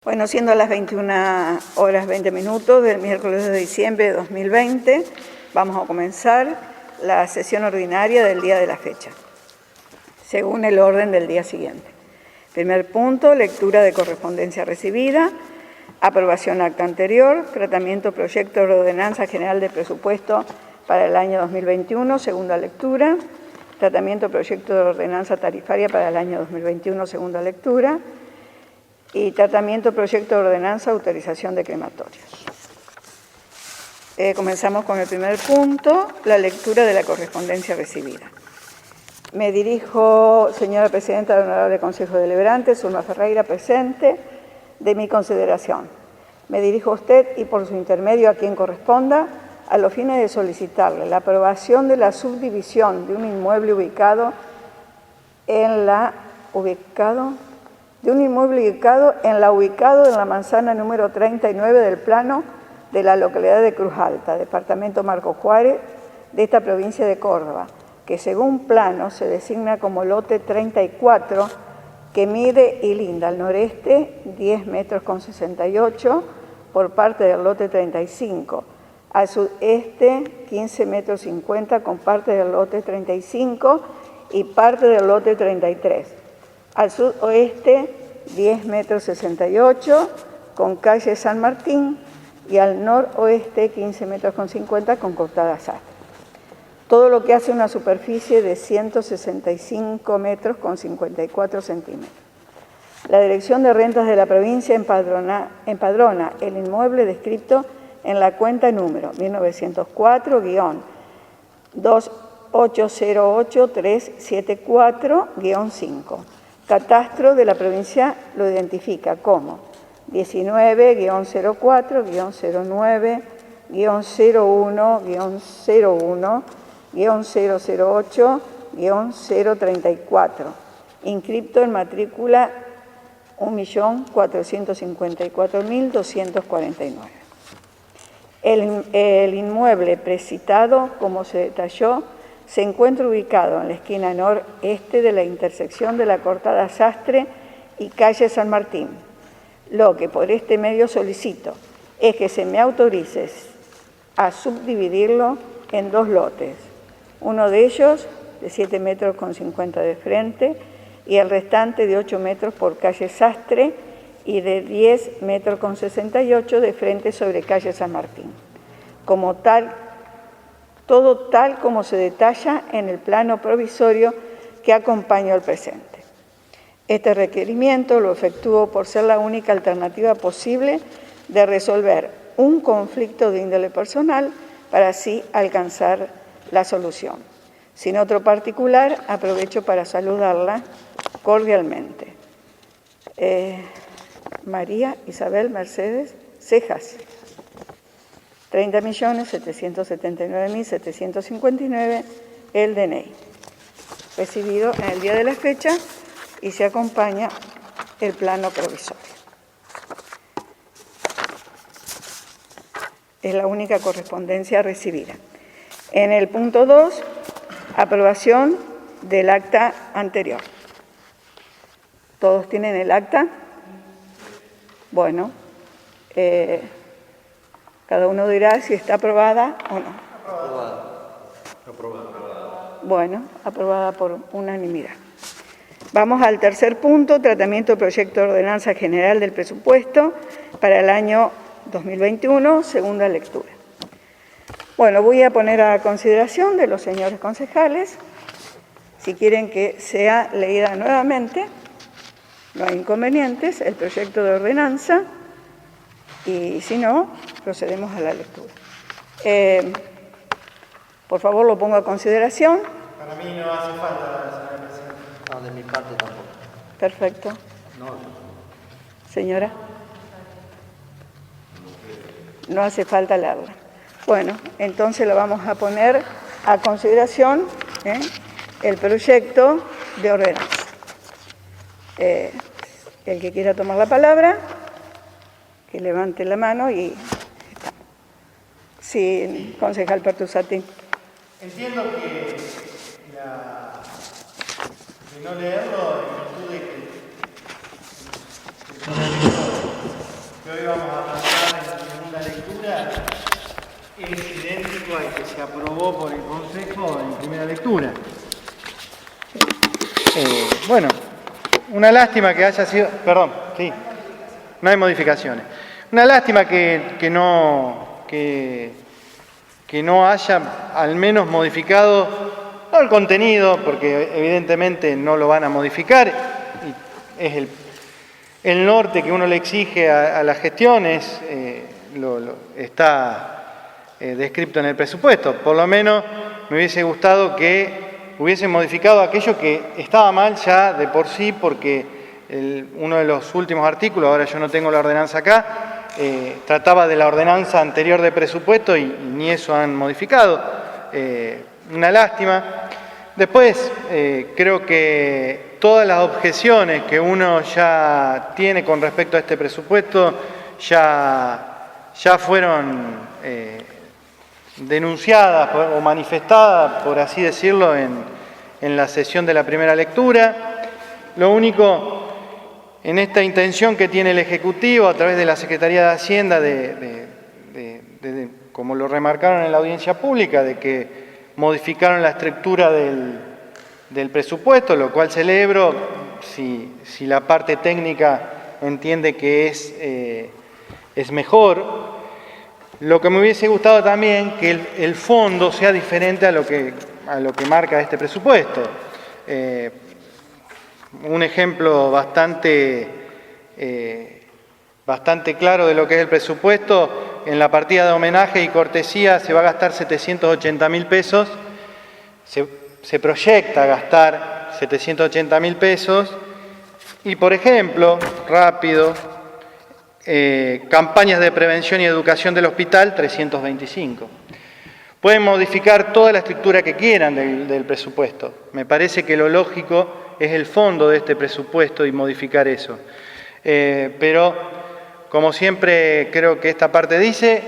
Bueno, siendo las 21:20 del miércoles de diciembre de 2020, vamos a comenzar la sesión ordinaria del día de la fecha, según el orden del día siguiente. Primer punto, lectura de correspondencia recibida, aprobación acta anterior, tratamiento proyecto de ordenanza general de presupuesto para el año 2021, segunda lectura, tratamiento proyecto de ordenanza tarifaria para el año 2021, segunda lectura, y tratamiento proyecto de ordenanza autorización de crematorios. Comenzamos con el primer punto, la lectura de la correspondencia recibida. Me dirijo, señora Presidenta del Honorable Consejo Deliberante, Zulma Ferreira, presente, de mi consideración. Me dirijo a usted y por su intermedio a quien corresponda, a los fines de solicitarle la aprobación de la subdivisión de un inmueble ubicado en la manzana número 39 del plano de la localidad de Cruz Alta, departamento Marcos Juárez, de esta provincia de Córdoba, que según plano se designa como lote 34, que mide y linda al noreste 10 metros con 68 por parte del lote 35, al sudeste 15 metros 50 con parte del lote 35 y parte del lote 33. Al sudoeste, 10 metros 68 con calle San Martín y al noroeste, 15 metros con 50 con cortada Sastre. Todo lo que hace una superficie de 165 metros con 54 centímetros. La Dirección de Rentas de la provincia empadrona el inmueble descrito en la cuenta número 1904-2808374-5. Catastro de la provincia lo identifica como 19-09-09-01-01-008-034, inscripto en matrícula 1.454.249. El inmueble precitado, como se detalló, se encuentra ubicado en la esquina noreste de la intersección de la cortada Sastre y calle San Martín. Lo que por este medio solicito es que se me autorice a subdividirlo en dos lotes, uno de ellos de 7 metros con 50 de frente y el restante de 8 metros por calle Sastre y de 10 metros con 68 de frente sobre calle San Martín. Como tal, todo tal como se detalla en el plano provisorio que acompaña al presente. Este requerimiento lo efectúo por ser la única alternativa posible de resolver un conflicto de índole personal para así alcanzar la solución. Sin otro particular, aprovecho para saludarla cordialmente. María Isabel Mercedes Cejas. 30.779.759 el DNI, recibido en el día de la fecha y se acompaña el plano provisorio. Es la única correspondencia recibida. En el punto 2, aprobación del acta anterior. ¿Todos tienen el acta? Bueno, cada uno dirá si está aprobada o no. Aprobada. Bueno, aprobada por unanimidad. Vamos al tercer punto, tratamiento del proyecto de ordenanza general del presupuesto para el año 2021, segunda lectura. Bueno, voy a poner a consideración de los señores concejales, si quieren que sea leída nuevamente, no hay inconvenientes, el proyecto de ordenanza, y si no, procedemos a la lectura. Por favor, lo pongo a consideración. Para mí no hace falta, señora Presidenta. No, de mi parte tampoco. Perfecto. No. Señora. No hace falta leerla. Bueno, entonces lo vamos a poner a consideración el proyecto de ordenanza. El que quiera tomar la palabra, que levante la mano y está. Sí, concejal Pertusati. Entiendo que de no leerlo en virtud de que que se aprobó por el Consejo en primera lectura. Bueno, una lástima que haya sido... Perdón, sí, no hay modificaciones. Una lástima que no haya al menos modificado, no el contenido, porque evidentemente no lo van a modificar, y es el norte que uno le exige a las gestiones, está descrito en el presupuesto. Por lo menos me hubiese gustado que hubiesen modificado aquello que estaba mal ya de por sí, porque uno de los últimos artículos, ahora yo no tengo la ordenanza acá, trataba de la ordenanza anterior de presupuesto y ni eso han modificado. Una lástima. Después, creo que todas las objeciones que uno ya tiene con respecto a este presupuesto ya fueron denunciadas o manifestadas, por así decirlo, en la sesión de la primera lectura. Lo único, en esta intención que tiene el Ejecutivo a través de la Secretaría de Hacienda, como lo remarcaron en la audiencia pública, de que modificaron la estructura del presupuesto, lo cual celebro si la parte técnica entiende que es mejor. Lo que me hubiese gustado también que el fondo sea diferente a lo que marca este presupuesto. Un ejemplo bastante claro de lo que es el presupuesto: en la partida de homenaje y cortesía se va a gastar 780.000 pesos, se proyecta gastar 780.000 pesos, y por ejemplo, rápido, campañas de prevención y educación del hospital, 325. Pueden modificar toda la estructura que quieran del presupuesto. Me parece que lo lógico es el fondo de este presupuesto y modificar eso. Pero, como siempre creo que esta parte dice,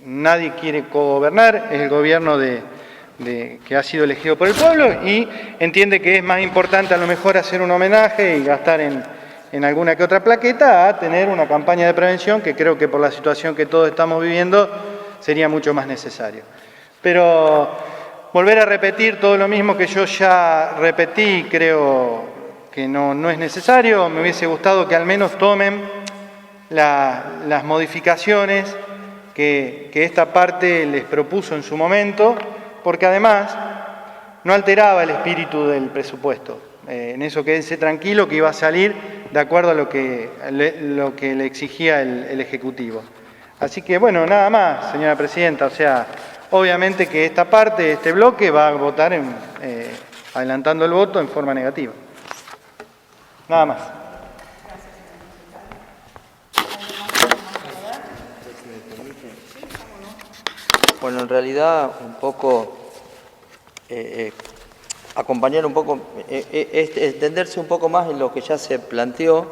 nadie quiere cogobernar, es el gobierno que ha sido elegido por el pueblo, y entiende que es más importante a lo mejor hacer un homenaje y gastar en alguna que otra plaqueta a tener una campaña de prevención que creo que por la situación que todos estamos viviendo sería mucho más necesario. Pero volver a repetir todo lo mismo que yo ya repetí creo que no es necesario. Me hubiese gustado que al menos tomen las modificaciones que esta parte les propuso en su momento, porque además no alteraba el espíritu del presupuesto. En eso quédense tranquilo, que iba a salir de acuerdo a lo que le exigía el Ejecutivo. Así que, bueno, nada más, señora Presidenta. O sea, obviamente que esta parte, este bloque, va a votar adelantando el voto en forma negativa. Nada más. Bueno, en realidad, un poco... acompañar un poco, extenderse un poco más en lo que ya se planteó.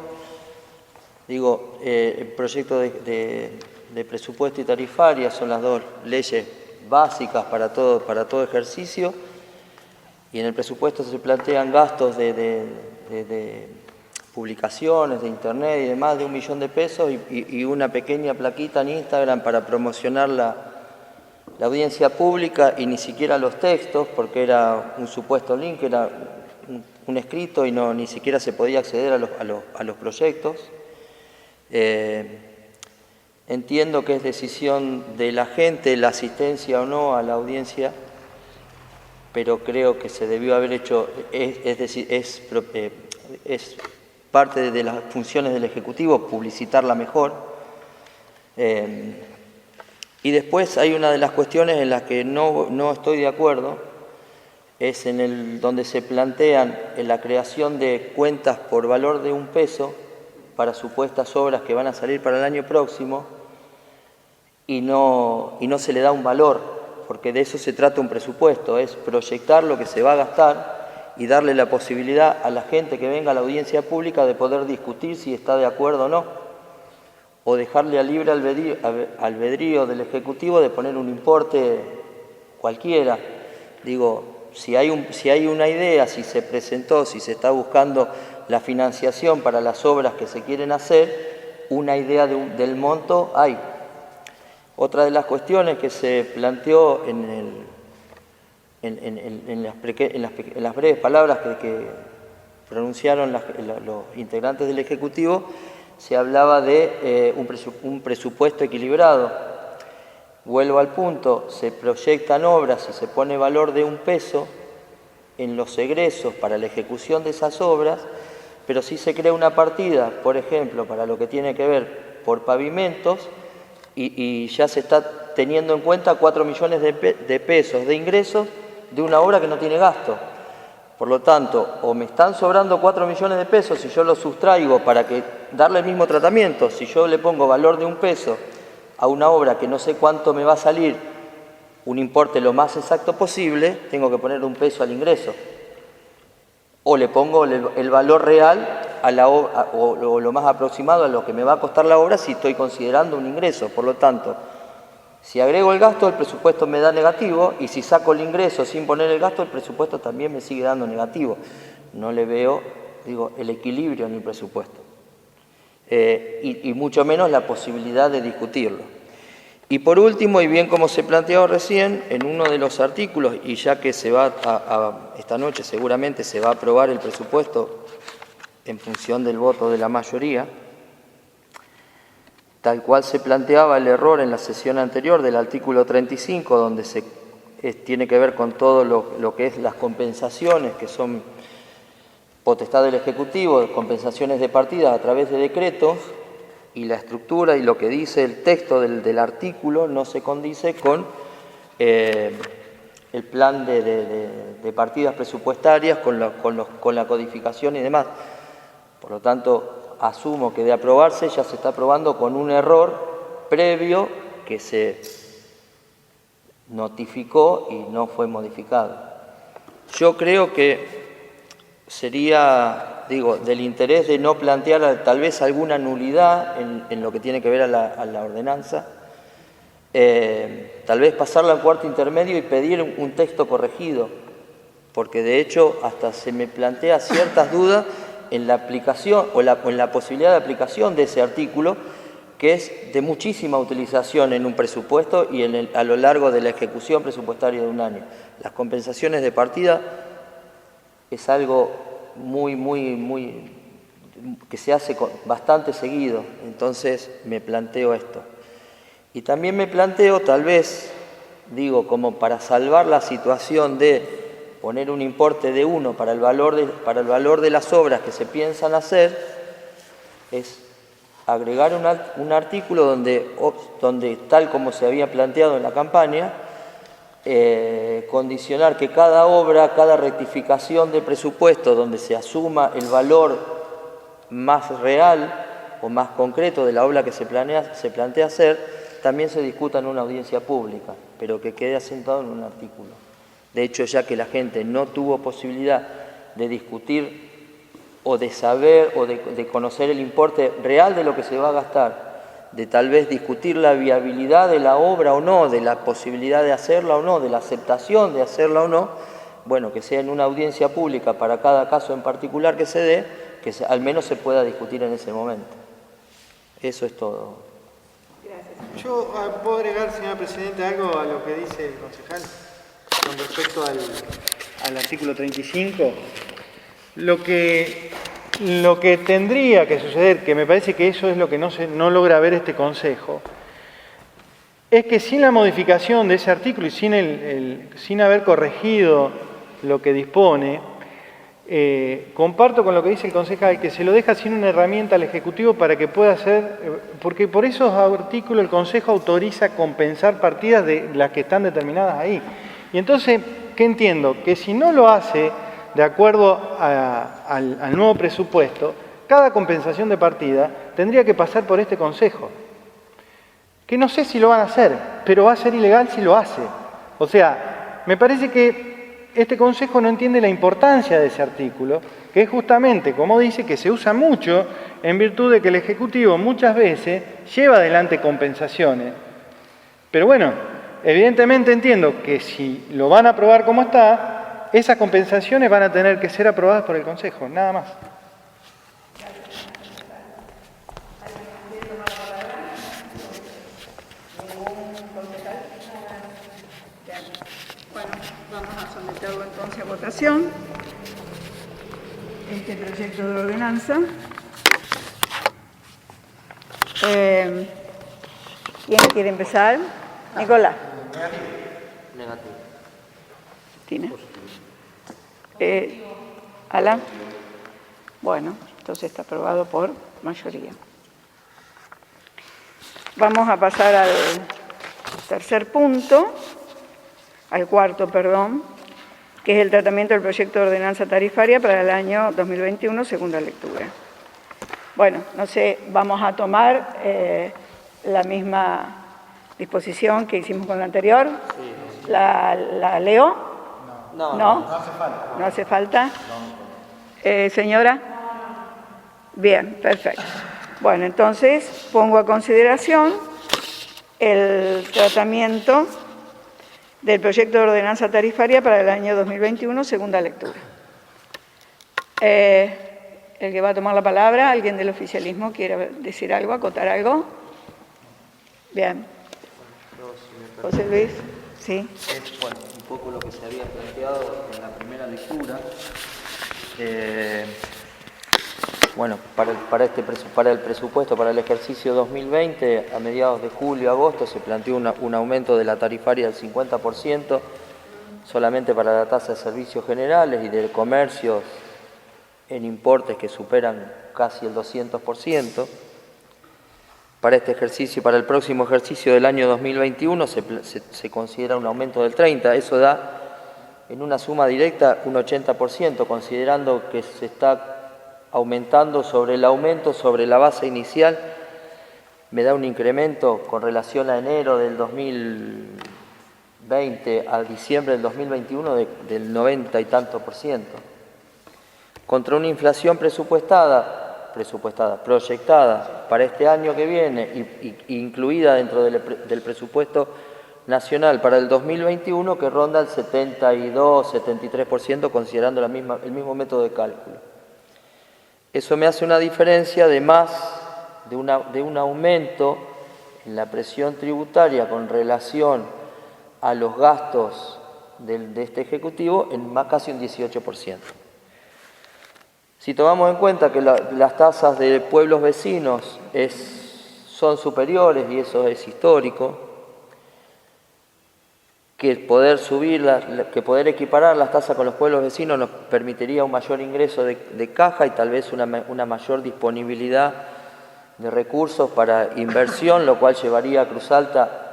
Digo, el proyecto de presupuesto y tarifaria son las dos leyes básicas para todo ejercicio, y en el presupuesto se plantean gastos de publicaciones, de internet y demás de 1 millón de pesos, y una pequeña plaquita en Instagram para promocionar la audiencia pública, y ni siquiera los textos, porque era un supuesto link, era un escrito y ni siquiera se podía acceder a los proyectos. Entiendo que es decisión de la gente la asistencia o no a la audiencia, pero creo que se debió haber hecho, es decir, es parte de las funciones del Ejecutivo publicitarla mejor. Y después hay una de las cuestiones en las que no estoy de acuerdo, es donde se plantean la creación de cuentas por valor de 1 peso para supuestas obras que van a salir para el año próximo, y no se le da un valor, porque de eso se trata un presupuesto, es proyectar lo que se va a gastar y darle la posibilidad a la gente que venga a la audiencia pública de poder discutir si está de acuerdo o no, o dejarle a libre albedrío del Ejecutivo de poner un importe cualquiera. Digo, si hay una idea, si se presentó, si se está buscando la financiación para las obras que se quieren hacer, una idea del monto hay. Otra de las cuestiones que se planteó en las breves palabras que pronunciaron los integrantes del Ejecutivo, se hablaba de un presupuesto equilibrado. Vuelvo al punto, se proyectan obras y se pone valor de 1 peso en los egresos para la ejecución de esas obras, pero sí se crea una partida, por ejemplo, para lo que tiene que ver por pavimentos, y ya se está teniendo en cuenta 4 millones de pesos de ingresos de una obra que no tiene gasto. Por lo tanto, o me están sobrando 4 millones de pesos si yo los sustraigo para darle el mismo tratamiento. Si yo le pongo valor de 1 peso a una obra que no sé cuánto me va a salir, un importe lo más exacto posible, tengo que poner 1 peso al ingreso. O le pongo el valor real a la obra, o lo más aproximado a lo que me va a costar la obra si estoy considerando un ingreso. Por lo tanto, si agrego el gasto, el presupuesto me da negativo, y si saco el ingreso sin poner el gasto, el presupuesto también me sigue dando negativo. No le veo, el equilibrio en el presupuesto. Y mucho menos la posibilidad de discutirlo. Y por último, y bien como se planteó recién, en uno de los artículos, y ya que se va esta noche seguramente se va a aprobar el presupuesto en función del voto de la mayoría, tal cual se planteaba el error en la sesión anterior del artículo 35, donde tiene que ver con todo lo que es las compensaciones, que son potestad del Ejecutivo, compensaciones de partida a través de decretos, y la estructura y lo que dice el texto del artículo no se condice con el plan de partidas presupuestarias, con la codificación y demás. Por lo tanto, asumo que de aprobarse ya se está aprobando con un error previo que se notificó y no fue modificado. Yo creo que sería, del interés de no plantear tal vez alguna nulidad en lo que tiene que ver a la ordenanza, tal vez pasarla al cuarto intermedio y pedir un texto corregido, porque de hecho hasta se me plantea ciertas dudas en la aplicación o en la posibilidad de aplicación de ese artículo, que es de muchísima utilización en un presupuesto y a lo largo de la ejecución presupuestaria de un año. Las compensaciones de partida es algo muy que se hace bastante seguido, entonces me planteo esto. Y también me planteo, tal vez, como para salvar la situación de poner un importe de 1 para el valor de las obras que se piensan hacer, es agregar un artículo donde, tal como se había planteado en la campaña, condicionar que cada obra, cada rectificación de presupuesto donde se asuma el valor más real o más concreto de la obra que se plantea hacer, también se discuta en una audiencia pública, pero que quede asentado en un artículo. De hecho, ya que la gente no tuvo posibilidad de discutir o de saber o de conocer el importe real de lo que se va a gastar, de tal vez discutir la viabilidad de la obra o no, de la posibilidad de hacerla o no, de la aceptación de hacerla o no, bueno, que sea en una audiencia pública para cada caso en particular que se dé, que al menos se pueda discutir en ese momento. Eso es todo. Gracias. Yo puedo agregar, señora Presidenta, algo a lo que dice el concejal con respecto al artículo 35. Lo que tendría que suceder, que me parece que eso es lo que no logra ver este Consejo, es que sin la modificación de ese artículo y sin haber corregido lo que dispone, comparto con lo que dice el concejal, que se lo deja sin una herramienta al Ejecutivo para que pueda hacer, porque por esos artículos el Consejo autoriza compensar partidas de las que están determinadas ahí. Y entonces, ¿qué entiendo? Que si no lo hace de acuerdo al nuevo presupuesto, cada compensación de partida tendría que pasar por este Consejo. Que no sé si lo van a hacer, pero va a ser ilegal si lo hace. O sea, me parece que este Consejo no entiende la importancia de ese artículo, que es justamente, como dice, que se usa mucho en virtud de que el Ejecutivo muchas veces lleva adelante compensaciones. Pero bueno, evidentemente entiendo que si lo van a aprobar como está, esas compensaciones van a tener que ser aprobadas por el Consejo, nada más. consideración este proyecto de ordenanza. ¿Quién quiere empezar? Nicolás. Negativo. Tina. Alan. Bueno, entonces está aprobado por mayoría. Vamos a pasar al tercer punto, al cuarto, perdón, que es el tratamiento del proyecto de ordenanza tarifaria para el año 2021, segunda lectura. Bueno, no sé, vamos a tomar la misma disposición que hicimos con la anterior. Sí. ¿La leo? No hace falta. ¿No hace falta? Señora. Bien, perfecto. Bueno, entonces pongo a consideración el tratamiento del proyecto de ordenanza tarifaria para el año 2021, segunda lectura. El que va a tomar la palabra, ¿alguien del oficialismo quiere decir algo, acotar algo? Bien. José Luis, sí. Es, bueno, un poco lo que se había planteado en la primera lectura. Bueno, para el presupuesto para el ejercicio 2020, a mediados de julio, agosto, se planteó un aumento de la tarifaria del 50%, solamente para la tasa de servicios generales y de comercios en importes que superan casi el 200%. Para este ejercicio, para el próximo ejercicio del año 2021 se considera un aumento del 30%. Eso da en una suma directa un 80%, considerando que se está aumentando sobre el aumento sobre la base inicial, me da un incremento con relación a enero del 2020 a diciembre del 2021 del 90 y tanto %. Contra una inflación proyectada para este año que viene y incluida dentro del presupuesto nacional para el 2021, que ronda el 72-73%, considerando el mismo método de cálculo. Eso me hace una diferencia de más de un aumento en la presión tributaria con relación a los gastos de este Ejecutivo en casi un 18%. Si tomamos en cuenta que las tasas de pueblos vecinos son superiores, y eso es histórico, que poder equiparar las tasas con los pueblos vecinos nos permitiría un mayor ingreso de caja y tal vez una mayor disponibilidad de recursos para inversión, lo cual llevaría a Cruz Alta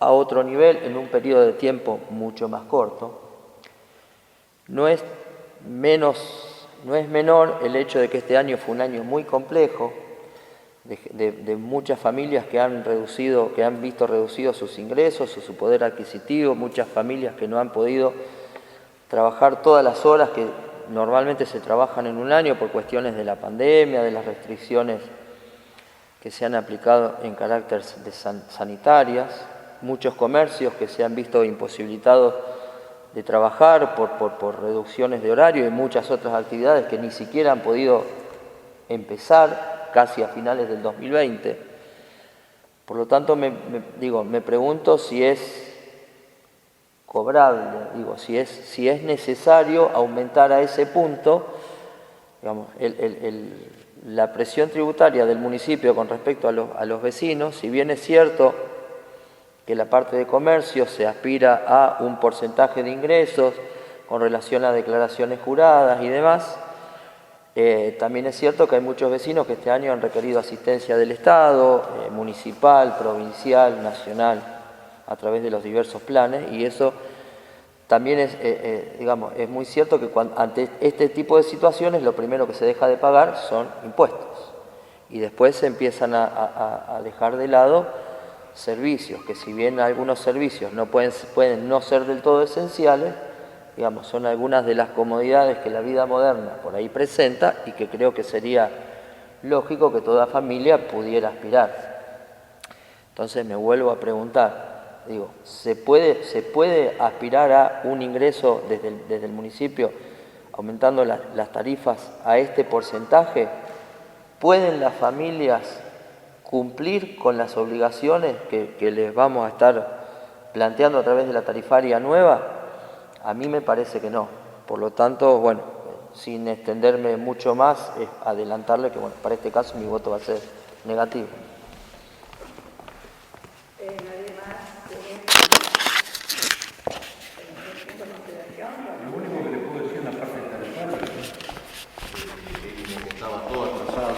a otro nivel en un periodo de tiempo mucho más corto. No es menor el hecho de que este año fue un año muy complejo, de muchas familias que han visto reducidos sus ingresos, su poder adquisitivo, muchas familias que no han podido trabajar todas las horas que normalmente se trabajan en un año por cuestiones de la pandemia, de las restricciones que se han aplicado en carácter de sanitarias, muchos comercios que se han visto imposibilitados de trabajar por reducciones de horario y muchas otras actividades que ni siquiera han podido empezar casi a finales del 2020. Por lo tanto, me pregunto si es cobrable, si es necesario aumentar a ese punto, digamos, la presión tributaria del municipio con respecto a los vecinos. Si bien es cierto que la parte de comercio se aspira a un porcentaje de ingresos con relación a declaraciones juradas y demás, también es cierto que hay muchos vecinos que este año han requerido asistencia del Estado, municipal, provincial, nacional, a través de los diversos planes, y eso también es muy cierto que ante este tipo de situaciones lo primero que se deja de pagar son impuestos, y después se empiezan a dejar de lado servicios, que si bien algunos servicios no pueden no ser del todo esenciales, son algunas de las comodidades que la vida moderna por ahí presenta y que creo que sería lógico que toda familia pudiera aspirar. Entonces me vuelvo a preguntar, ¿se puede aspirar a un ingreso desde el municipio aumentando las tarifas a este porcentaje? ¿Pueden las familias cumplir con las obligaciones que les vamos a estar planteando a través de la tarifaria nueva? A mí me parece que no. Por lo tanto, bueno, sin extenderme mucho más, es adelantarle que, bueno, para este caso mi voto va a ser negativo. Lo único que le puedo decir en la parte tarifaria es que estaba todo atrasado,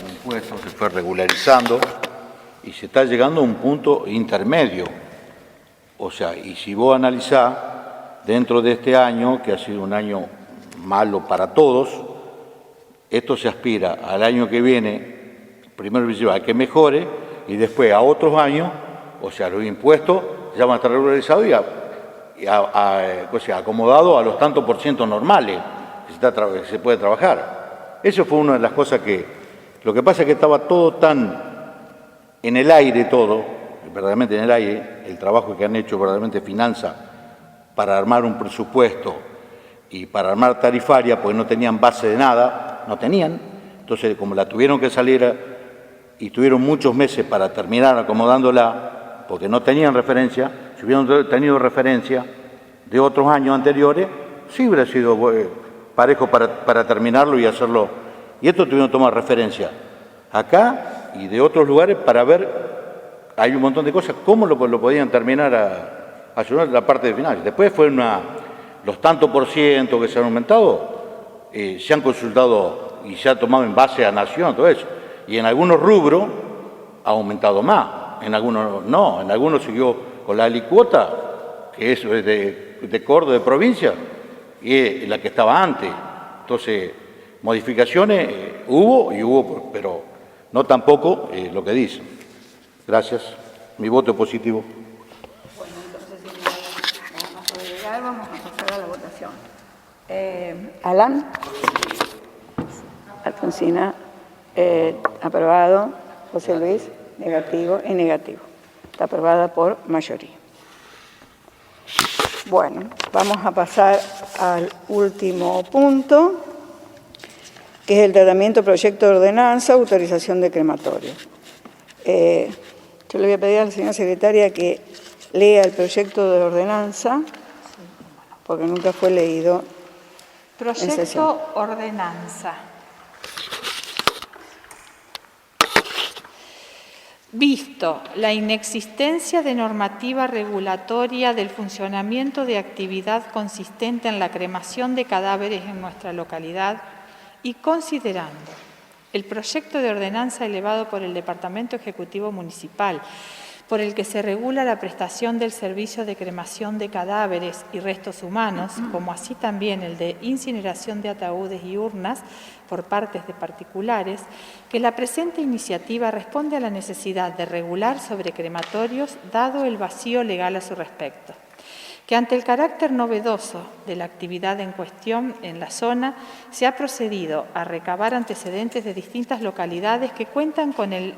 los impuestos se fue regularizando y se está llegando a un punto intermedio. O sea, y si vos analizás dentro de este año, que ha sido un año malo para todos, esto se aspira al año que viene, primero a que mejore y después a otros años, o sea, los impuestos ya van a estar regularizados y acomodados a los tantos por ciento normales que se puede trabajar. Eso fue una de las cosas lo que pasa es que estaba todo tan en el aire todo, verdaderamente en el aire, el trabajo que han hecho verdaderamente Finanzas para armar un presupuesto y para armar tarifaria, porque no tenían base de nada, no tenían. Entonces, como la tuvieron que salir y tuvieron muchos meses para terminar acomodándola, porque no tenían referencia, si hubieran tenido referencia de otros años anteriores, sí hubiera sido parejo para terminarlo y hacerlo. Y esto tuvieron que tomar referencia acá y de otros lugares para ver, hay un montón de cosas, cómo lo podían terminar a ayudar la parte de final. Después fue los tantos por ciento que se han aumentado, se han consultado y se ha tomado en base a nación, todo eso. Y en algunos rubros ha aumentado más, en algunos no, en algunos siguió con la alicuota, que eso es de Córdoba, de provincia, y es la que estaba antes. Entonces, modificaciones hubo, pero no tampoco lo que dicen. Gracias. Mi voto es positivo. Bueno, entonces, si no vamos a agregar, vamos a pasar a la votación. Alan. Alfonsina. Aprobado. José Luis. Negativo y negativo. Está aprobada por mayoría. Bueno, vamos a pasar al último punto, que es el tratamiento proyecto de ordenanza, autorización de crematorio. Yo le voy a pedir a la señora secretaria que lea el proyecto de ordenanza, porque nunca fue leído. Proyecto ordenanza. Visto la inexistencia de normativa regulatoria del funcionamiento de actividad consistente en la cremación de cadáveres en nuestra localidad y considerando el proyecto de ordenanza elevado por el Departamento Ejecutivo Municipal, por el que se regula la prestación del servicio de cremación de cadáveres y restos humanos, como así también el de incineración de ataúdes y urnas por partes de particulares, que la presente iniciativa responde a la necesidad de regular sobre crematorios, dado el vacío legal a su respecto. Que ante el carácter novedoso de la actividad en cuestión en la zona, se ha procedido a recabar antecedentes de distintas localidades que cuentan con el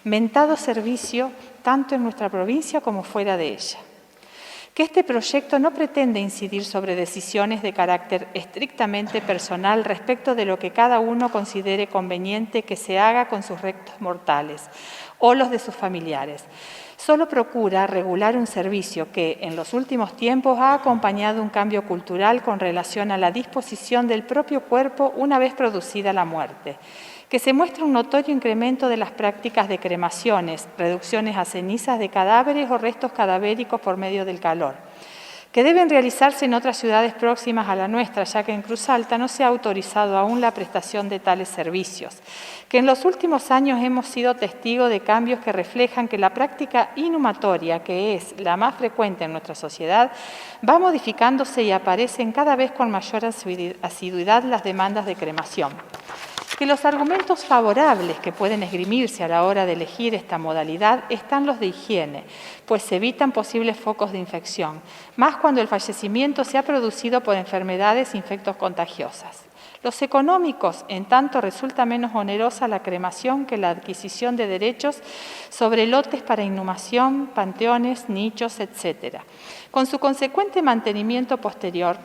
mentado servicio tanto en nuestra provincia como fuera de ella. Que este proyecto no pretende incidir sobre decisiones de carácter estrictamente personal respecto de lo que cada uno considere conveniente que se haga con sus restos mortales o los de sus familiares. Solo procura regular un servicio que, en los últimos tiempos, ha acompañado un cambio cultural con relación a la disposición del propio cuerpo una vez producida la muerte, que se muestra un notorio incremento de las prácticas de cremaciones, reducciones a cenizas de cadáveres o restos cadavéricos por medio del calor, que deben realizarse en otras ciudades próximas a la nuestra, ya que en Cruz Alta no se ha autorizado aún la prestación de tales servicios, que en los últimos años hemos sido testigos de cambios que reflejan que la práctica inhumatoria, que es la más frecuente en nuestra sociedad, va modificándose y aparecen cada vez con mayor asiduidad las demandas de cremación. Que los argumentos favorables que pueden esgrimirse a la hora de elegir esta modalidad están los de higiene, pues se evitan posibles focos de infección, más cuando el fallecimiento se ha producido por enfermedades infectocontagiosas. Los económicos, en tanto, resulta menos onerosa la cremación que la adquisición de derechos sobre lotes para inhumación, panteones, nichos, etc., con su consecuente mantenimiento posterior.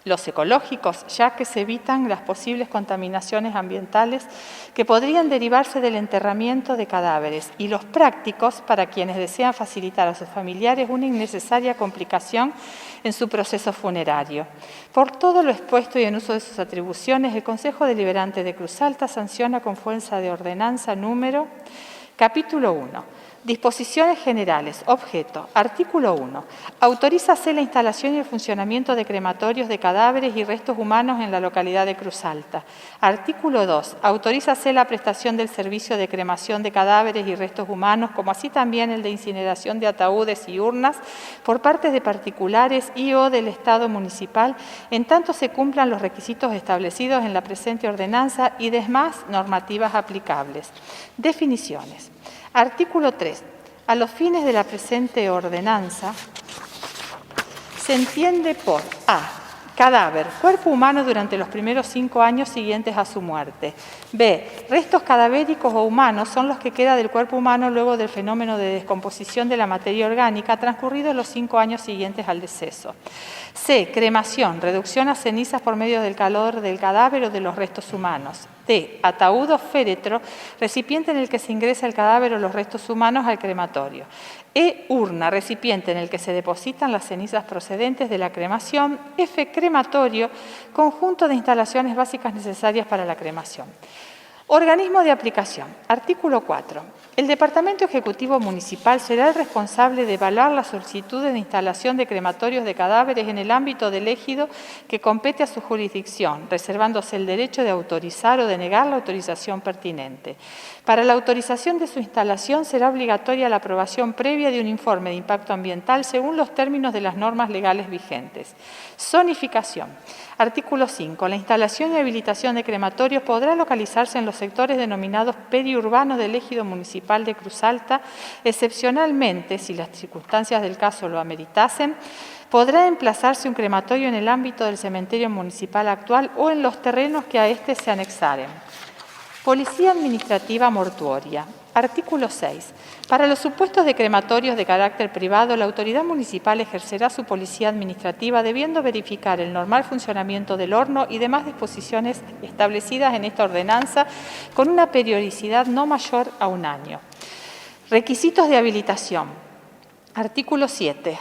los ecológicos, ya que se evitan las posibles contaminaciones ambientales que podrían derivarse del enterramiento de cadáveres, y los prácticos, para quienes desean facilitar a sus familiares una innecesaria complicación en su proceso funerario. Por todo lo expuesto y en uso de sus atribuciones, el Consejo Deliberante de Cruz Alta sanciona con fuerza de ordenanza número Capítulo 1. Disposiciones generales. Objeto. Artículo 1. Autorízase la instalación y el funcionamiento de crematorios de cadáveres y restos humanos en la localidad de Cruz Alta. Artículo 2. Autorízase la prestación del servicio de cremación de cadáveres y restos humanos, como así también el de incineración de ataúdes y urnas por parte de particulares y o del Estado municipal, en tanto se cumplan los requisitos establecidos en la presente ordenanza y demás normativas aplicables. Definiciones. Artículo 3. A los fines de la presente ordenanza, se entiende por a. Cadáver, cuerpo humano durante los primeros 5 años siguientes a su muerte. B. Restos cadavéricos o humanos son los que queda del cuerpo humano luego del fenómeno de descomposición de la materia orgánica transcurridos los 5 años siguientes al deceso. C. Cremación, reducción a cenizas por medio del calor del cadáver o de los restos humanos. D. Ataúd o féretro, recipiente en el que se ingresa el cadáver o los restos humanos al crematorio. E. Urna, recipiente en el que se depositan las cenizas procedentes de la cremación. F. Crematorio, conjunto de instalaciones básicas necesarias para la cremación. Organismo de aplicación. Artículo 4. El Departamento Ejecutivo Municipal será el responsable de evaluar las solicitudes de instalación de crematorios de cadáveres en el ámbito del ejido que compete a su jurisdicción, reservándose el derecho de autorizar o denegar la autorización pertinente. Para la autorización de su instalación será obligatoria la aprobación previa de un informe de impacto ambiental según los términos de las normas legales vigentes. Zonificación. Artículo 5. La instalación y habilitación de crematorios podrá localizarse en los sectores denominados periurbanos del ejido municipal de Cruz Alta, excepcionalmente, si las circunstancias del caso lo ameritasen, podrá emplazarse un crematorio en el ámbito del cementerio municipal actual o en los terrenos que a éste se anexaren. Policía Administrativa Mortuoria. Artículo 6. Para los supuestos de crematorios de carácter privado, la autoridad municipal ejercerá su policía administrativa debiendo verificar el normal funcionamiento del horno y demás disposiciones establecidas en esta ordenanza con una periodicidad no mayor a 1 año. Requisitos de habilitación. Artículo 7.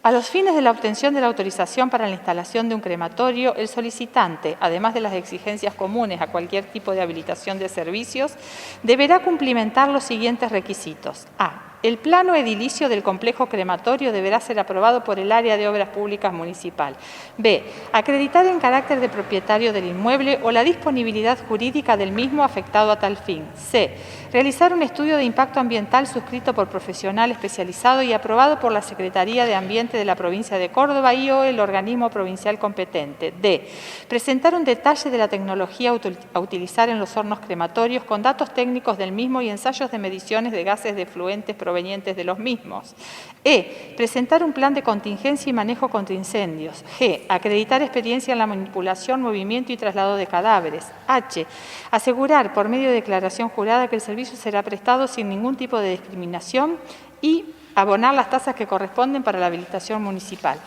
A los fines de la obtención de la autorización para la instalación de un crematorio, el solicitante, además de las exigencias comunes a cualquier tipo de habilitación de servicios, deberá cumplimentar los siguientes requisitos. A. El plano edilicio del complejo crematorio deberá ser aprobado por el Área de Obras Públicas Municipal. B. Acreditar en carácter de propietario del inmueble o la disponibilidad jurídica del mismo afectado a tal fin. C. Realizar un estudio de impacto ambiental suscrito por profesional especializado y aprobado por la Secretaría de Ambiente de la provincia de Córdoba y o el organismo provincial competente. D. Presentar un detalle de la tecnología a utilizar en los hornos crematorios con datos técnicos del mismo y ensayos de mediciones de gases de efluentes provenientes de los mismos. E. Presentar un plan de contingencia y manejo contra incendios. G. Acreditar experiencia en la manipulación, movimiento y traslado de cadáveres. H. Asegurar por medio de declaración jurada que el servicio será prestado sin ningún tipo de discriminación y abonar las tasas que corresponden para la habilitación municipal.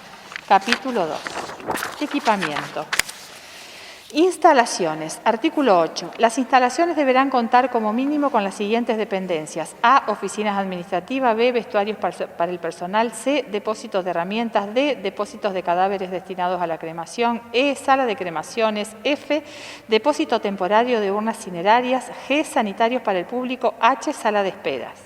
Capítulo 2. Equipamiento. Instalaciones. Artículo 8. Las instalaciones deberán contar como mínimo con las siguientes dependencias. A. Oficinas administrativas. B. Vestuarios para el personal. C. Depósitos de herramientas. D. Depósitos de cadáveres destinados a la cremación. E. Sala de cremaciones. F. Depósito temporario de urnas cinerarias. G. Sanitarios para el público. H. Sala de esperas.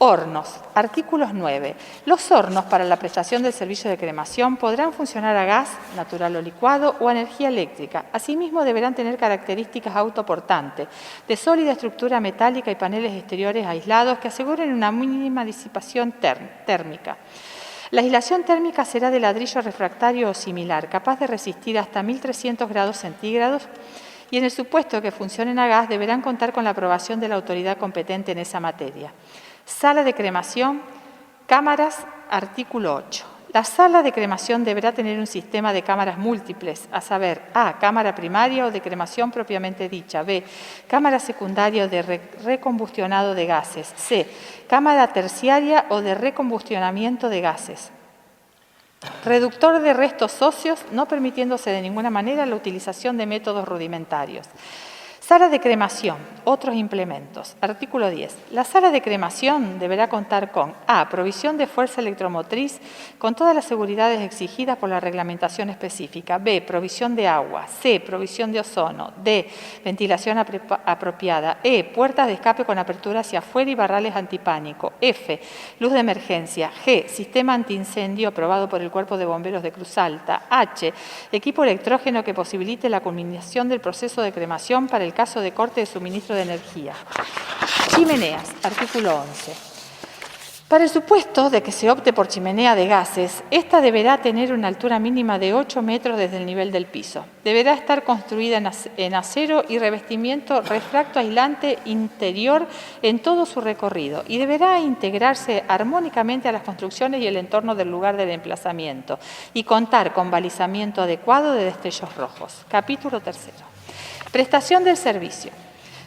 Hornos. Artículos 9. Los hornos para la prestación del servicio de cremación podrán funcionar a gas, natural o licuado o a energía eléctrica. Asimismo, deberán tener características autoportantes, de sólida estructura metálica y paneles exteriores aislados que aseguren una mínima disipación térmica. La aislación térmica será de ladrillo refractario o similar, capaz de resistir hasta 1300 grados centígrados, y en el supuesto que funcionen a gas deberán contar con la aprobación de la autoridad competente en esa materia. Sala de cremación, cámaras, artículo 8. La sala de cremación deberá tener un sistema de cámaras múltiples, a saber, A. Cámara primaria o de cremación propiamente dicha. B. Cámara secundaria o de recombustionado de gases. C. Cámara terciaria o de recombustionamiento de gases. Reductor de restos óseos, no permitiéndose de ninguna manera la utilización de métodos rudimentarios. Sala de cremación, otros implementos. Artículo 10. La sala de cremación deberá contar con a. Provisión de fuerza electromotriz con todas las seguridades exigidas por la reglamentación específica. B. Provisión de agua. C. Provisión de ozono. D. Ventilación apropiada. E. Puertas de escape con apertura hacia afuera y barrales antipánico. F. Luz de emergencia. G. Sistema antiincendio aprobado por el Cuerpo de Bomberos de Cruz Alta. H. Equipo electrógeno que posibilite la culminación del proceso de cremación para el caso de corte de suministro de energía. Chimeneas, artículo 11. Para el supuesto de que se opte por chimenea de gases, esta deberá tener una altura mínima de 8 metros desde el nivel del piso. Deberá estar construida en acero y revestimiento refracto aislante interior en todo su recorrido y deberá integrarse armónicamente a las construcciones y el entorno del lugar del emplazamiento y contar con balizamiento adecuado de destellos rojos. Capítulo 3. Prestación del servicio.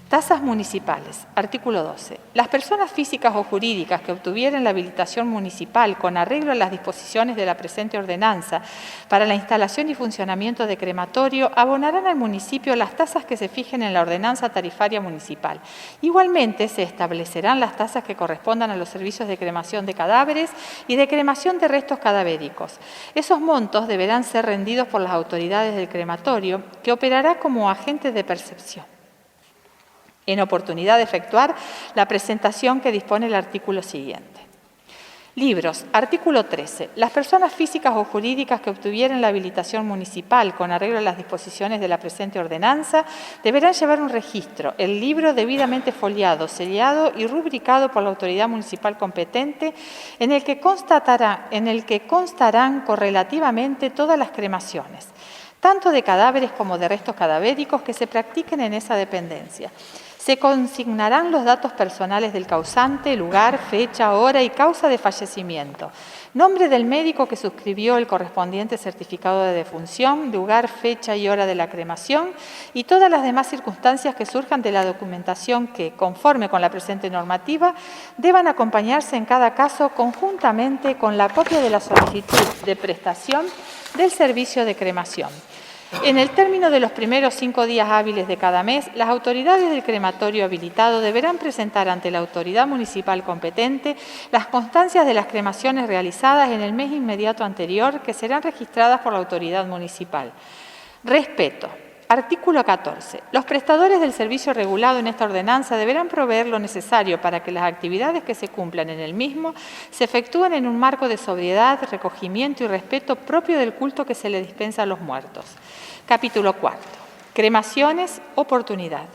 Tasas municipales. Artículo 12. Las personas físicas o jurídicas que obtuvieran la habilitación municipal con arreglo a las disposiciones de la presente ordenanza para la instalación y funcionamiento de crematorio abonarán al municipio las tasas que se fijen en la ordenanza tarifaria municipal. Igualmente se establecerán las tasas que correspondan a los servicios de cremación de cadáveres y de cremación de restos cadavéricos. Esos montos deberán ser rendidos por las autoridades del crematorio, que operará como agente de percepción, en oportunidad de efectuar la presentación que dispone el artículo siguiente. Libros. Artículo 13. Las personas físicas o jurídicas que obtuvieran la habilitación municipal con arreglo a las disposiciones de la presente ordenanza deberán llevar un registro, el libro debidamente foliado, sellado y rubricado por la autoridad municipal competente, en el que constarán correlativamente todas las cremaciones, tanto de cadáveres como de restos cadavéricos que se practiquen en esa dependencia. Se consignarán los datos personales del causante, lugar, fecha, hora y causa de fallecimiento, nombre del médico que suscribió el correspondiente certificado de defunción, lugar, fecha y hora de la cremación y todas las demás circunstancias que surjan de la documentación que, conforme con la presente normativa, deban acompañarse en cada caso conjuntamente con la copia de la solicitud de prestación del servicio de cremación. En el término de los primeros 5 días hábiles de cada mes, las autoridades del crematorio habilitado deberán presentar ante la autoridad municipal competente las constancias de las cremaciones realizadas en el mes inmediato anterior, que serán registradas por la autoridad municipal. Respeto. Artículo 14. Los prestadores del servicio regulado en esta ordenanza deberán proveer lo necesario para que las actividades que se cumplan en el mismo se efectúen en un marco de sobriedad, recogimiento y respeto propio del culto que se le dispensa a los muertos. Capítulo 4. Cremaciones, oportunidad.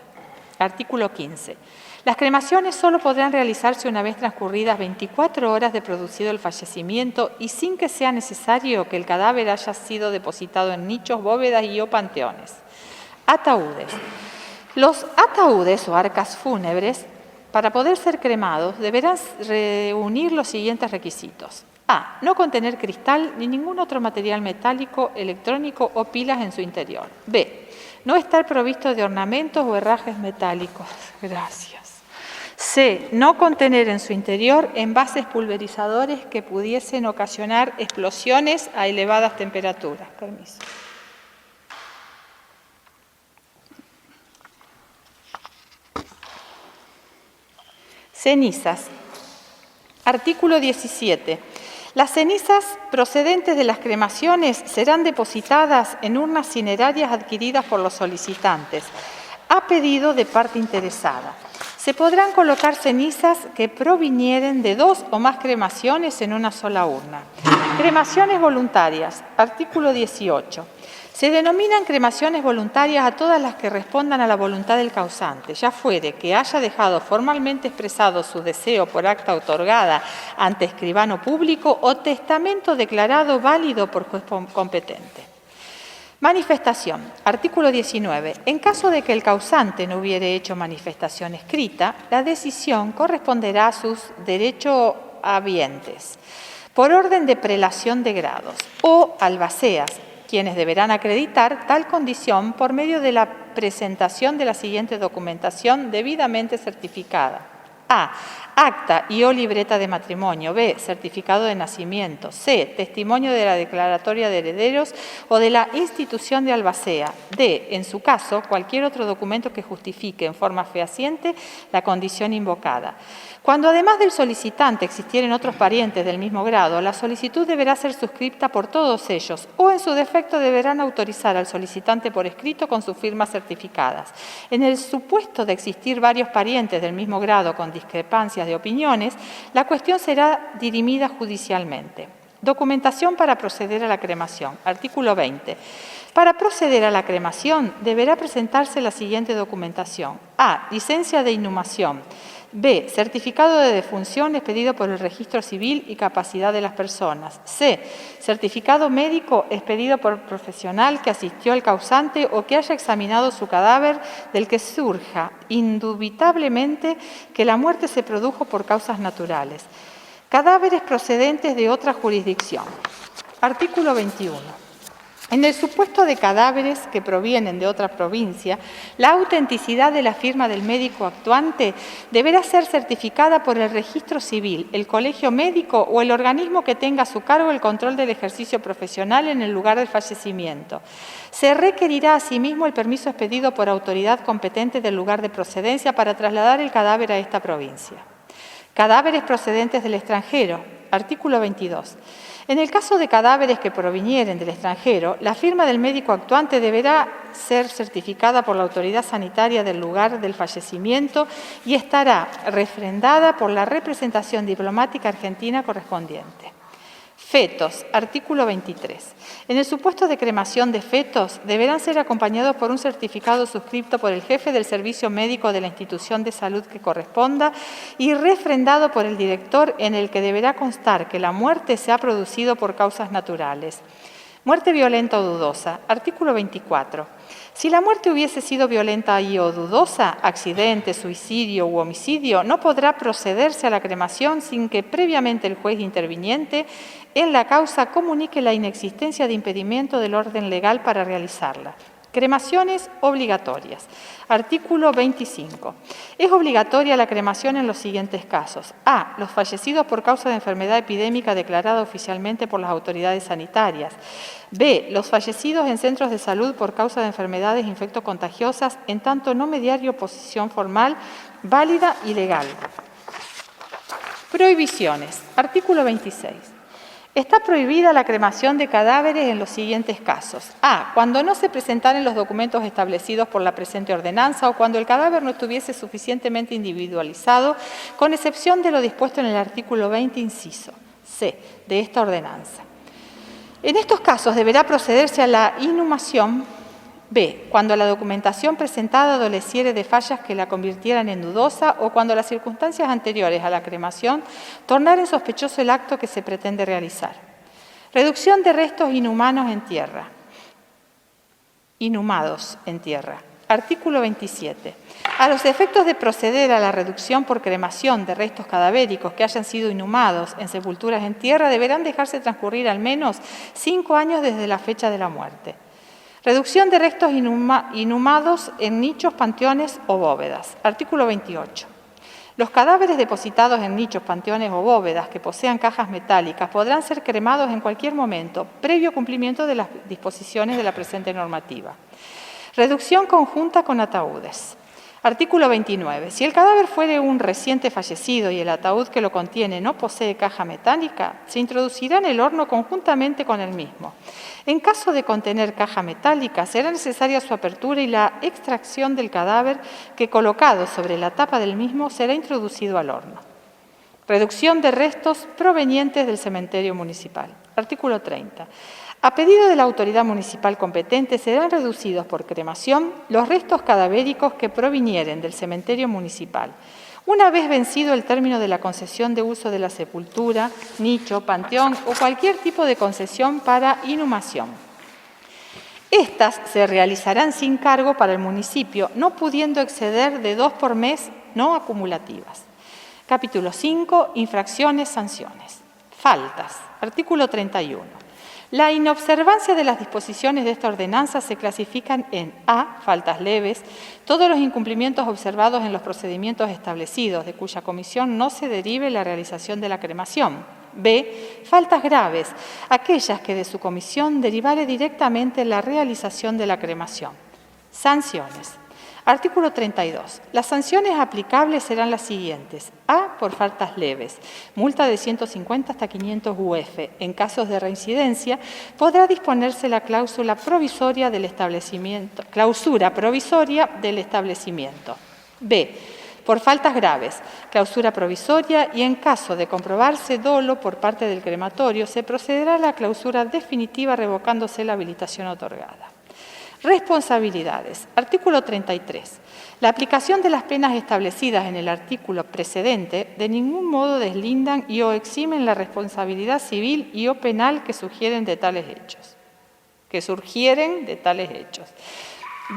Artículo 15. Las cremaciones solo podrán realizarse una vez transcurridas 24 horas de producido el fallecimiento y sin que sea necesario que el cadáver haya sido depositado en nichos, bóvedas y o panteones. Ataúdes. Los ataúdes o arcas fúnebres, para poder ser cremados, deberán reunir los siguientes requisitos. A. No contener cristal ni ningún otro material metálico, electrónico o pilas en su interior. B. No estar provisto de ornamentos o herrajes metálicos. Gracias. C. No contener en su interior envases pulverizadores que pudiesen ocasionar explosiones a elevadas temperaturas. Permiso. Cenizas. Artículo 17. Las cenizas procedentes de las cremaciones serán depositadas en urnas cinerarias adquiridas por los solicitantes, a pedido de parte interesada. Se podrán colocar cenizas que provinieren de 2 o más cremaciones en una sola urna. Cremaciones voluntarias. Artículo 18. Se denominan cremaciones voluntarias a todas las que respondan a la voluntad del causante, ya fuere que haya dejado formalmente expresado su deseo por acta otorgada ante escribano público o testamento declarado válido por juez competente. Manifestación. Artículo 19. En caso de que el causante no hubiere hecho manifestación escrita, la decisión corresponderá a sus derechohabientes, por orden de prelación de grados, o albaceas, quienes deberán acreditar tal condición por medio de la presentación de la siguiente documentación debidamente certificada. A. Acta y o libreta de matrimonio. B. Certificado de nacimiento. C. Testimonio de la declaratoria de herederos o de la institución de albacea. D. En su caso, cualquier otro documento que justifique en forma fehaciente la condición invocada. Cuando además del solicitante existieren otros parientes del mismo grado, la solicitud deberá ser suscripta por todos ellos o, en su defecto, deberán autorizar al solicitante por escrito con sus firmas certificadas. En el supuesto de existir varios parientes del mismo grado con discrepancias de opiniones, la cuestión será dirimida judicialmente. Documentación para proceder a la cremación. Artículo 20. Para proceder a la cremación deberá presentarse la siguiente documentación. A. Licencia de inhumación. B. Certificado de defunción expedido por el Registro Civil y Capacidad de las Personas. C. Certificado médico expedido por profesional que asistió al causante o que haya examinado su cadáver del que surja indubitablemente que la muerte se produjo por causas naturales. Cadáveres procedentes de otra jurisdicción. Artículo 21. En el supuesto de cadáveres que provienen de otra provincia, la autenticidad de la firma del médico actuante deberá ser certificada por el Registro Civil, el Colegio Médico o el organismo que tenga a su cargo el control del ejercicio profesional en el lugar del fallecimiento. Se requerirá asimismo el permiso expedido por autoridad competente del lugar de procedencia para trasladar el cadáver a esta provincia. Cadáveres procedentes del extranjero. Artículo 22. En el caso de cadáveres que provinieren del extranjero, la firma del médico actuante deberá ser certificada por la autoridad sanitaria del lugar del fallecimiento y estará refrendada por la representación diplomática argentina correspondiente. Fetos. Artículo 23. En el supuesto de cremación de fetos, deberán ser acompañados por un certificado suscripto por el jefe del servicio médico de la institución de salud que corresponda y refrendado por el director, en el que deberá constar que la muerte se ha producido por causas naturales. Muerte violenta o dudosa. Artículo 24. Si la muerte hubiese sido violenta y o dudosa, accidente, suicidio u homicidio, no podrá procederse a la cremación sin que previamente el juez interviniente en la causa comunique la inexistencia de impedimento del orden legal para realizarla. Cremaciones obligatorias. Artículo 25. Es obligatoria la cremación en los siguientes casos. A. Los fallecidos por causa de enfermedad epidémica declarada oficialmente por las autoridades sanitarias. B. Los fallecidos en centros de salud por causa de enfermedades infectocontagiosas, en tanto no mediar oposición formal, válida y legal. Prohibiciones. Artículo 26. Está prohibida la cremación de cadáveres en los siguientes casos. A. Cuando no se presentaren los documentos establecidos por la presente ordenanza o cuando el cadáver no estuviese suficientemente individualizado, con excepción de lo dispuesto en el artículo 20, inciso C, de esta ordenanza. En estos casos deberá procederse a la inhumación. B. Cuando la documentación presentada adoleciere de fallas que la convirtieran en dudosa o cuando las circunstancias anteriores a la cremación tornaren sospechoso el acto que se pretende realizar. Reducción de restos inhumados en tierra. Artículo 27. A los efectos de proceder a la reducción por cremación de restos cadavéricos que hayan sido inhumados en sepulturas en tierra, deberán dejarse transcurrir al menos 5 años desde la fecha de la muerte. Reducción de restos inhumados en nichos, panteones o bóvedas. Artículo 28. Los cadáveres depositados en nichos, panteones o bóvedas que posean cajas metálicas podrán ser cremados en cualquier momento, previo cumplimiento de las disposiciones de la presente normativa. Reducción conjunta con ataúdes. Artículo 29. Si el cadáver fuere un reciente fallecido y el ataúd que lo contiene no posee caja metálica, se introducirá en el horno conjuntamente con el mismo. En caso de contener caja metálica, será necesaria su apertura y la extracción del cadáver que, colocado sobre la tapa del mismo, será introducido al horno. Reducción de restos provenientes del cementerio municipal. Artículo 30. A pedido de la autoridad municipal competente, serán reducidos por cremación los restos cadavéricos que provinieren del cementerio municipal, una vez vencido el término de la concesión de uso de la sepultura, nicho, panteón o cualquier tipo de concesión para inhumación. Estas se realizarán sin cargo para el municipio, no pudiendo exceder de 2 por mes, no acumulativas. Capítulo 5. Infracciones, sanciones. Faltas. Artículo 31. La inobservancia de las disposiciones de esta ordenanza se clasifican en A, faltas leves, todos los incumplimientos observados en los procedimientos establecidos, de cuya comisión no se derive la realización de la cremación. B, faltas graves, aquellas que de su comisión derivare directamente la realización de la cremación. Sanciones. Artículo 32. Las sanciones aplicables serán las siguientes. A, por faltas leves, multa de 150 hasta 500 UF. En casos de reincidencia, podrá disponerse la cláusula provisoria del establecimiento. Clausura provisoria del establecimiento. B, por faltas graves, clausura provisoria y en caso de comprobarse dolo por parte del crematorio, se procederá a la clausura definitiva revocándose la habilitación otorgada. Responsabilidades. Artículo 33. La aplicación de las penas establecidas en el artículo precedente de ningún modo deslindan y o eximen la responsabilidad civil y o penal que surgieren de tales hechos.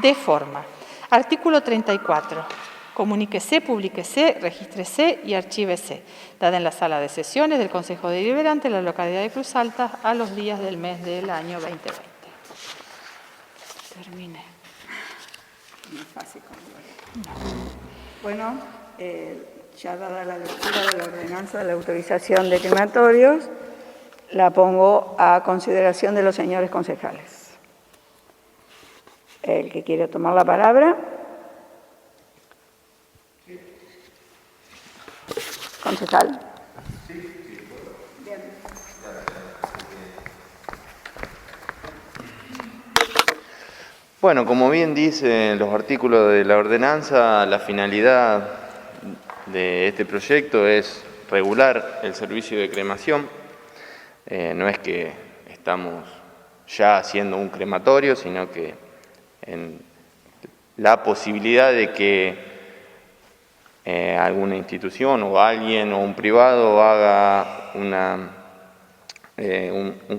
De forma. Artículo 34. Comuníquese, publíquese, regístrese y archívese, dada en la sala de sesiones del Consejo Deliberante de la localidad de Cruz Alta a los días del mes del año 2020. Terminé. Más fácil como bueno, ya dada la lectura de la ordenanza de la autorización de crematorios, la pongo a consideración de los señores concejales. El que quiere tomar la palabra. Concejal. Bueno, como bien dicen los artículos de la ordenanza, la finalidad de este proyecto es regular el servicio de cremación. No es que estamos ya haciendo un crematorio, sino que en la posibilidad de que alguna institución o alguien o un privado haga un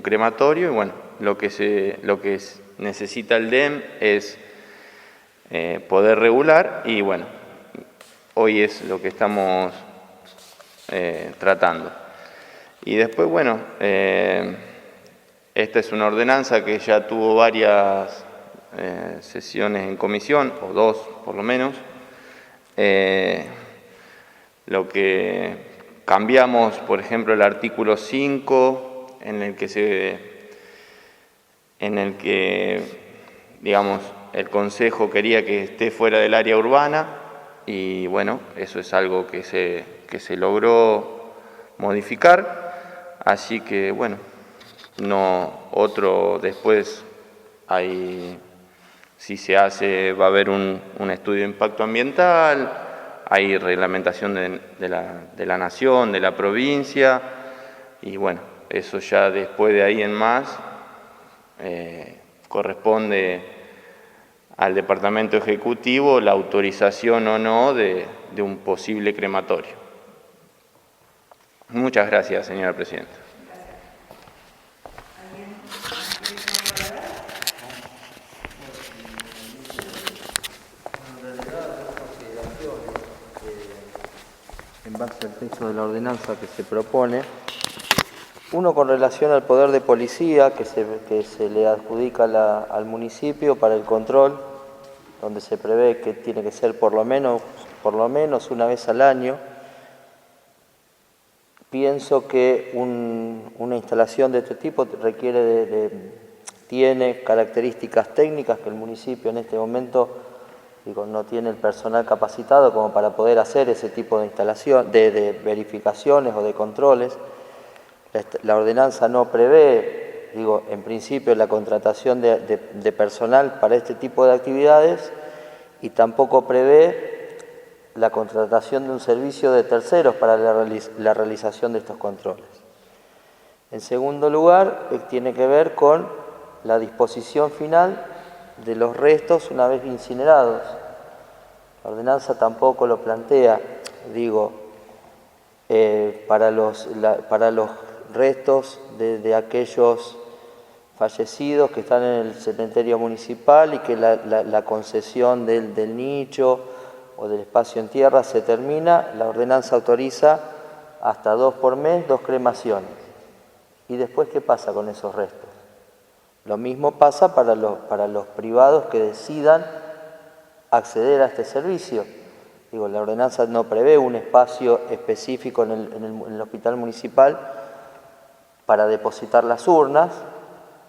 crematorio y bueno, lo que necesita el DEM es poder regular y bueno, hoy es lo que estamos tratando. Y después, bueno, esta es una ordenanza que ya tuvo varias sesiones en comisión, o dos por lo menos. Lo que cambiamos, por ejemplo, el artículo 5, en el que, digamos, el Consejo quería que esté fuera del área urbana y, bueno, eso es algo que se logró modificar, así que, bueno, después si se hace, va a haber un estudio de impacto ambiental, hay reglamentación de la nación, de la provincia, y bueno, eso ya después de ahí en más corresponde al Departamento Ejecutivo la autorización o no de un posible crematorio. Muchas gracias, señora presidenta. En base al texto de la ordenanza que se propone, uno con relación al poder de policía que se le adjudica al municipio para el control, donde se prevé que tiene que ser por lo menos una vez al año. Pienso que una instalación de este tipo tiene características técnicas que el municipio en este momento no tiene el personal capacitado como para poder hacer ese tipo de instalación, de verificaciones o de controles. La ordenanza no prevé, en principio, la contratación de personal para este tipo de actividades y tampoco prevé la contratación de un servicio de terceros para la realización de estos controles. En segundo lugar, tiene que ver con la disposición final de los restos una vez incinerados. La ordenanza tampoco lo plantea, para los restos de aquellos fallecidos que están en el cementerio municipal y que la concesión del nicho o del espacio en tierra se termina, la ordenanza autoriza hasta 2 por mes, 2 cremaciones. ¿Y después qué pasa con esos restos? Lo mismo pasa para los privados que decidan acceder a este servicio. Digo, la ordenanza no prevé un espacio específico en el hospital municipal para depositar las urnas,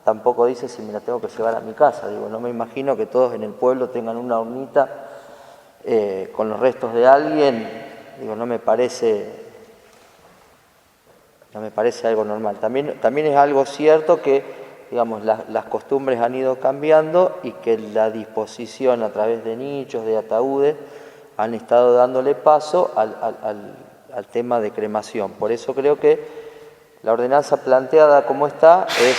tampoco dice si me la tengo que llevar a mi casa. Digo, no me imagino que todos en el pueblo tengan una urnita con los restos de alguien. Digo, no me parece algo normal. También es algo cierto que, digamos, las costumbres han ido cambiando y que la disposición a través de nichos, de ataúdes, han estado dándole paso al tema de cremación. Por eso creo que la ordenanza planteada como está es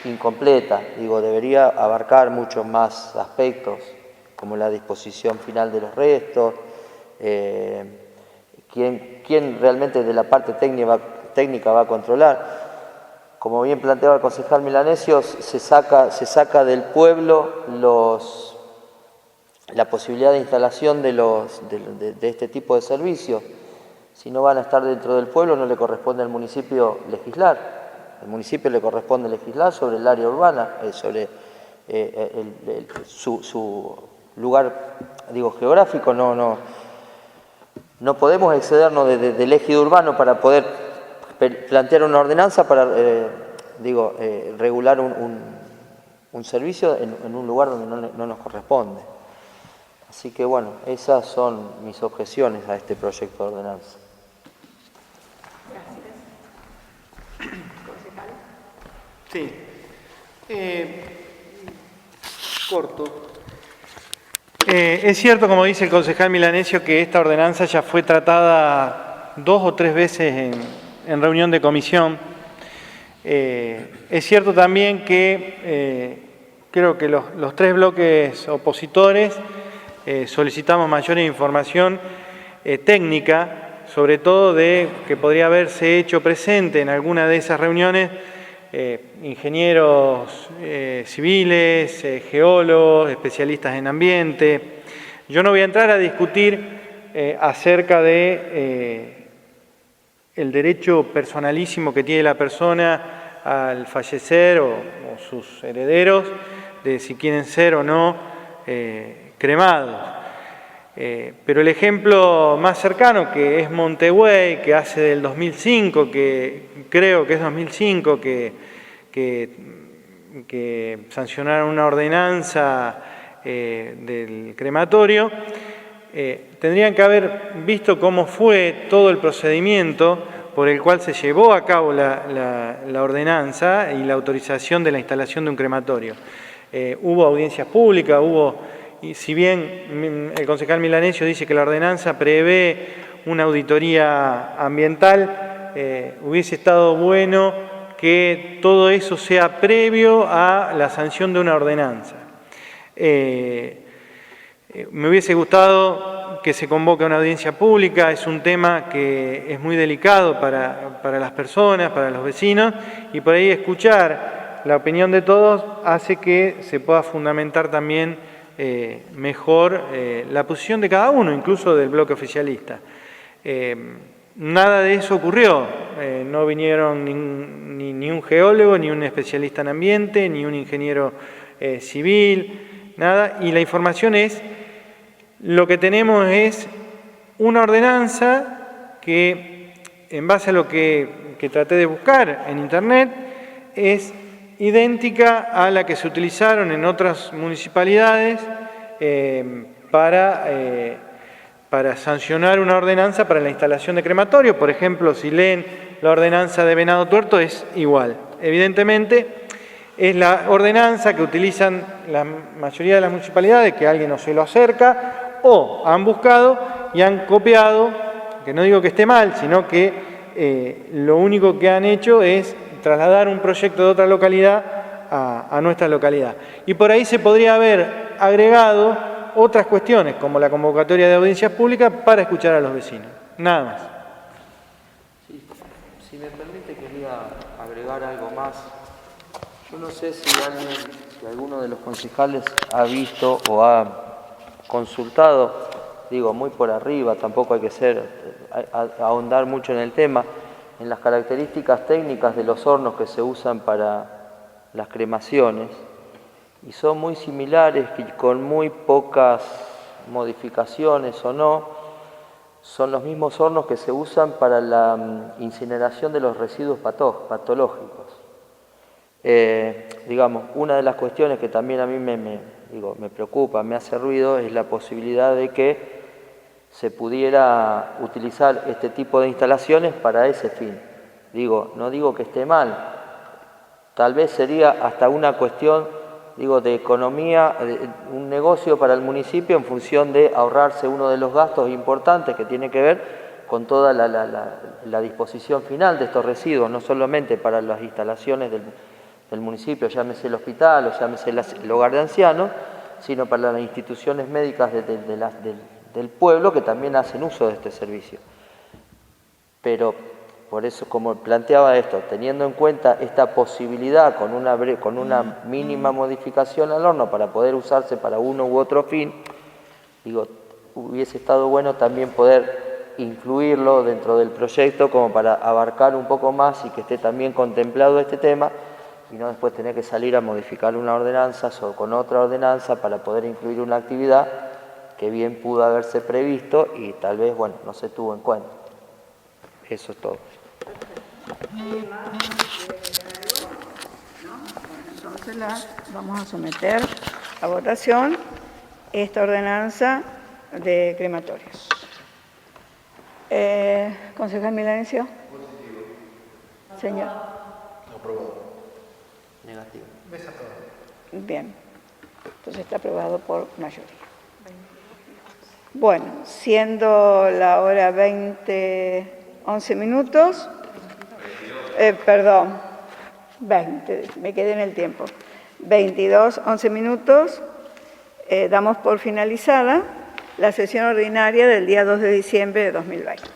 incompleta. Digo, debería abarcar muchos más aspectos, como la disposición final de los restos, quién realmente de la parte técnica va a controlar. Como bien planteaba el concejal Milanesio, se saca del pueblo la posibilidad de instalación de este tipo de servicios. Si no van a estar dentro del pueblo, no le corresponde al municipio legislar. Al municipio le corresponde legislar sobre el área urbana, sobre su lugar, digo, geográfico. No podemos excedernos del ejido urbano para poder plantear una ordenanza para regular un servicio en un lugar donde no nos corresponde. Así que bueno, esas son mis objeciones a este proyecto de ordenanza. Sí. Corto. Es cierto, como dice el concejal Milanesio, que esta ordenanza ya fue tratada 2 o 3 veces en reunión de comisión. Es cierto también que creo que los 3 bloques opositores solicitamos mayor información técnica, sobre todo de que podría haberse hecho presente en alguna de esas reuniones ingenieros civiles, geólogos, especialistas en ambiente. Yo no voy a entrar a discutir acerca de el derecho personalísimo que tiene la persona al fallecer o sus herederos, de si quieren ser o no cremados. Pero el ejemplo más cercano, que es Montevideo, que hace del 2005, que creo que es 2005, que sancionaron una ordenanza del crematorio, tendrían que haber visto cómo fue todo el procedimiento por el cual se llevó a cabo la ordenanza y la autorización de la instalación de un crematorio. Hubo audiencias públicas, y si bien el concejal Milanesio dice que la ordenanza prevé una auditoría ambiental, hubiese estado bueno que todo eso sea previo a la sanción de una ordenanza. Me hubiese gustado que se convoque una audiencia pública. Es un tema que es muy delicado para las personas, para los vecinos, y por ahí escuchar la opinión de todos hace que se pueda fundamentar también mejor la posición de cada uno, incluso del bloque oficialista. Nada de eso ocurrió. No vinieron ni un geólogo, ni un especialista en ambiente, ni un ingeniero civil, nada. Y la información es, lo que tenemos es una ordenanza que, en base a lo que traté de buscar en internet, es idéntica a la que se utilizaron en otras municipalidades para sancionar una ordenanza para la instalación de crematorio. Por ejemplo, si leen la ordenanza de Venado Tuerto, es igual. Evidentemente, es la ordenanza que utilizan la mayoría de las municipalidades, que alguien no se lo acerca, o han buscado y han copiado, que no digo que esté mal, sino que lo único que han hecho es trasladar un proyecto de otra localidad a nuestra localidad. Y por ahí se podría haber agregado otras cuestiones, como la convocatoria de audiencias públicas, para escuchar a los vecinos. Nada más. Sí, si me permite, quería agregar algo más. Yo no sé si alguno de los concejales ha visto o ha consultado, digo, muy por arriba, tampoco hay que ahondar mucho en el tema, en las características técnicas de los hornos que se usan para las cremaciones y son muy similares, con muy pocas modificaciones o no, son los mismos hornos que se usan para la incineración de los residuos patológicos. Digamos, una de las cuestiones que también a mí me preocupa, me hace ruido, es la posibilidad de que se pudiera utilizar este tipo de instalaciones para ese fin. No digo que esté mal, tal vez sería hasta una cuestión, de economía, un negocio para el municipio en función de ahorrarse uno de los gastos importantes que tiene que ver con toda la disposición final de estos residuos, no solamente para las instalaciones del municipio, llámese el hospital o llámese el hogar de ancianos, sino para las instituciones médicas del pueblo que también hacen uso de este servicio. Pero por eso, como planteaba esto, teniendo en cuenta esta posibilidad con una mínima modificación al horno para poder usarse para uno u otro fin, hubiese estado bueno también poder incluirlo dentro del proyecto como para abarcar un poco más y que esté también contemplado este tema y no después tener que salir a modificar una ordenanza o con otra ordenanza para poder incluir una actividad que bien pudo haberse previsto y tal vez, no se tuvo en cuenta. Eso es todo. Entonces vamos a someter a votación esta ordenanza de crematorios. Concejal Milanesio. Señor. Aprobado. Negativo. Bien. Entonces está aprobado por mayoría. Bueno, siendo la hora 11 minutos, perdón, 20, me quedé en el tiempo, 11 minutos, damos por finalizada la sesión ordinaria del día 2 de diciembre de 2020.